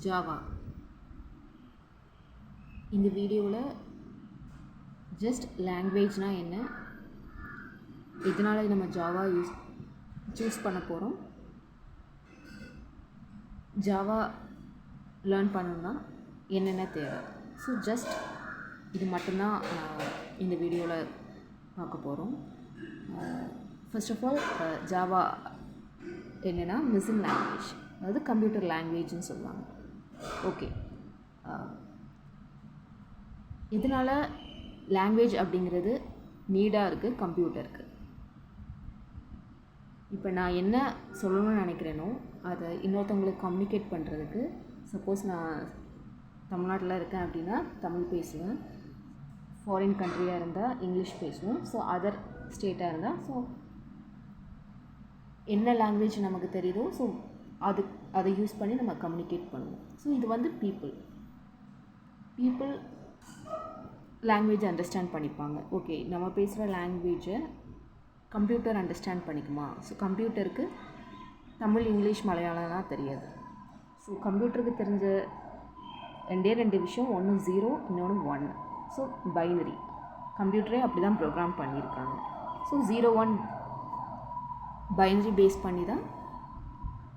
Java இந்த வீடியோவில் just லாங்குவேஜ்னால் என்ன, இதனால் நம்ம ஜாவா சூஸ் பண்ண போகிறோம், ஜாவா லேர்ன் பண்ணணும்னா என்னென்ன தேவை. ஸோ ஜஸ்ட் இது மட்டும்தான் இந்த வீடியோவில் பார்க்க போகிறோம். ஃபர்ஸ்ட் ஆஃப் ஆல் ஜாவா என்னென்னா மிஷின் லாங்குவேஜ், அதாவது கம்ப்யூட்டர் லாங்குவேஜ்னு சொல்லுவாங்க. ஓகே, இதனால் லாங்குவேஜ் அப்படிங்கிறது நீடாக இருக்குது கம்ப்யூட்டருக்கு. இப்போ நான் என்ன சொல்லணும்னு நினைக்கிறேனோ அதை இன்னொருத்தவங்களுக்கு கம்யூனிகேட் பண்ணுறதுக்கு, சப்போஸ் நான் தமிழ்நாட்டில் இருக்கேன் அப்படின்னா தமிழ் பேசுவேன், ஃபாரின் கண்ட்ரியாக இருந்தால் இங்கிலீஷ் பேசுவோம், ஸோ அதர் ஸ்டேட்டாக இருந்தால் ஸோ என்ன லாங்குவேஜ் நமக்கு தெரியுதோ ஸோ அதை யூஸ் பண்ணி நம்ம கம்யூனிகேட் பண்ணுவோம். ஸோ இது வந்து பீப்புள் லாங்குவேஜ் அண்டர்ஸ்டாண்ட் பண்ணிப்பாங்க. ஓகே, நம்ம பேசுகிற லாங்குவேஜை கம்ப்யூட்டர் அண்டர்ஸ்டாண்ட் பண்ணிக்குமா? ஸோ கம்ப்யூட்டருக்கு தமிழ், இங்கிலீஷ், மலையாளம்லாம் தெரியாது. ஸோ கம்ப்யூட்டருக்கு தெரிஞ்ச ரெண்டு விஷயம், ஒன்று 0, இன்னொன்று 1. ஸோ பைனரி, கம்ப்யூட்டரே அப்படி தான் ப்ரோக்ராம் பண்ணியிருக்காங்க. ஸோ 0-1 பைனரி பேஸ் பண்ணி தான்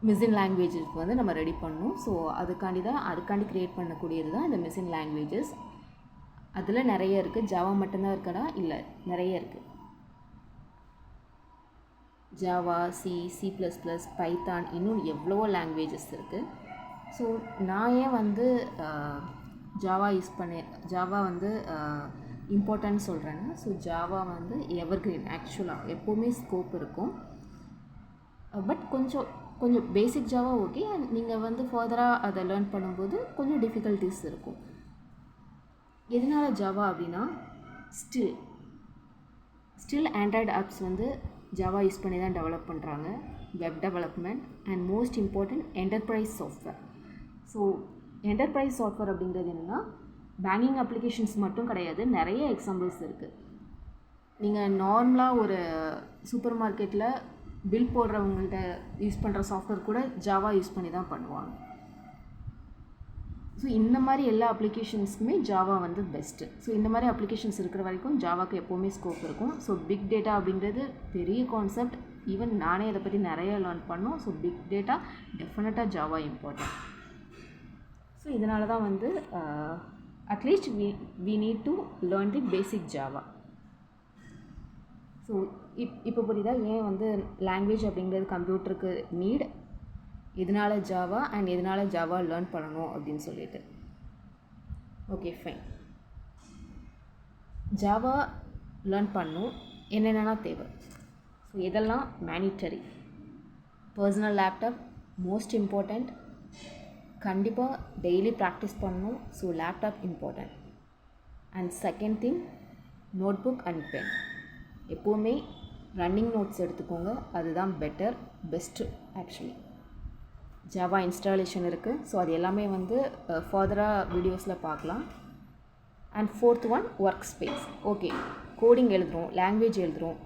மிஷின் லாங்குவேஜஸ்க்கு வந்து நம்ம ரெடி பண்ணணும். ஸோ அதுக்காண்டி க்ரியேட் பண்ணக்கூடியது தான் இந்த மிஷின் லாங்குவேஜஸ். அதில் நிறைய இருக்குது. ஜாவா மட்டும்தான் இருக்கா? இல்லை, நிறைய இருக்குது. ஜாவா, C++, பைத்தான், இன்னும் எவ்வளவோ லாங்குவேஜஸ் இருக்குது. ஸோ நான் ஏன் வந்து ஜாவா வந்து இம்பார்ட்டன்ட் சொல்கிறேன்னா, ஸோ ஜாவா வந்து எவர்கிரீன், ஆக்சுவலாக எப்போவுமே ஸ்கோப் இருக்கும். பட் கொஞ்சம் பேசிக் ஜாவா ஓகே, நீங்கள் வந்து ஃபர்தராக அதை லேர்ன் பண்ணும்போது கொஞ்சம் டிஃபிகல்ட்டிஸ் இருக்கும். எதனால் ஜாவா அப்படின்னா, ஸ்டில் ஆண்ட்ராய்டு ஆப்ஸ் வந்து ஜாவா யூஸ் பண்ணி தான் டெவலப் பண்ணுறாங்க, web development and most important enterprise software. So enterprise software அப்படிங்கிறது என்னென்னா, பேங்கிங் அப்ளிகேஷன்ஸ் மட்டும் கிடையாது, நிறைய எக்ஸாம்பிள்ஸ் இருக்குது. நீங்கள் நார்மலாக ஒரு சூப்பர் மார்க்கெட்டில் பில் போடுறவங்கள்ட்ட யூஸ் பண்ணுற சாஃப்ட்வேர் கூட ஜாவா யூஸ் பண்ணி தான் பண்ணுவாங்க. ஸோ இந்த மாதிரி எல்லா அப்ளிகேஷன்ஸுக்குமே ஜாவா வந்து பெஸ்ட்டு. ஸோ இந்த மாதிரி அப்ளிகேஷன்ஸ் இருக்கிற வரைக்கும் ஜாவாக்கு எப்போவுமே ஸ்கோப் இருக்கும். ஸோ பிக் டேட்டா அப்படிங்கிறது பெரிய கான்செப்ட், ஈவன் நானே இதை பற்றி நிறைய லேர்ன் பண்ணோம். ஸோ பிக் டேட்டா டெஃபினட்டாக ஜாவா இம்பார்ட்டன்ட். ஸோ இதனால தான் வந்து at least we need to learn the basic Java. So இப்போ புரியுதா ஏன் வந்து லாங்குவேஜ் அப்படிங்கிறது கம்ப்யூட்டருக்கு நீட், இதனால் ஜாவா அண்ட் இதனால் ஜாவா லேர்ன் பண்ணணும் அப்படின்னு சொல்லிட்டு. Okay, fine. ஜாவா லேர்ன் பண்ணணும் என்னென்னா தேவை. ஸோ இதெல்லாம் mandatory. Personal laptop most important, கண்டிப்பாக டெய்லி ப்ராக்டிஸ் பண்ணணும். So laptop important. And second thing, notebook and pen. எப்போவுமே ரன்னிங் நோட்ஸ் எடுத்துக்கோங்க, அதுதான் பெஸ்ட்டு ஆக்சுவலி. ஜாவா இன்ஸ்டாலேஷன் இருக்குது. ஸோ அது எல்லாமே வந்து ஃபர்தராக வீடியோஸில் பார்க்கலாம். And fourth one, work space. Okay, coding எழுதுகிறோம், லாங்குவேஜ் எழுதுகிறோம்,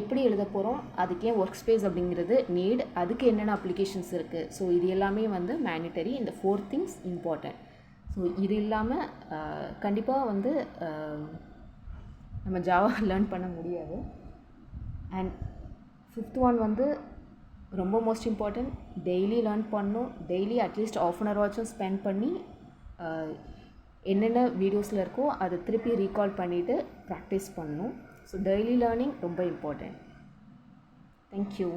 எப்படி எழுத போகிறோம், அதுக்கே ஒர்க் ஸ்பேஸ் அப்படிங்கிறது நீட், அதுக்கு என்னென்ன அப்ளிகேஷன்ஸ் இருக்குது. ஸோ இது எல்லாமே வந்து மேனிட்டரி. இந்த 4 திங்ஸ் இம்பார்ட்டன்ட். ஸோ இது இல்லாமல் கண்டிப்பாக வந்து நம்ம ஜாவா லேர்ன் பண்ண முடியாது. அண்ட் 5th ஒன் வந்து ரொம்ப மோஸ்ட் இம்பார்ட்டன்ட், டெய்லி லேர்ன் பண்ணணும். டெய்லி அட்லீஸ்ட் ½ an hour வாச்சும் ஸ்பெண்ட் பண்ணி என்னென்ன வீடியோஸில் இருக்கோ அதை திருப்பி ரீகால் பண்ணிவிட்டு ப்ராக்டிஸ் பண்ணணும். ஸோ டெய்லி லேர்னிங் ரொம்ப இம்பார்ட்டன்ட். தேங்க்யூ.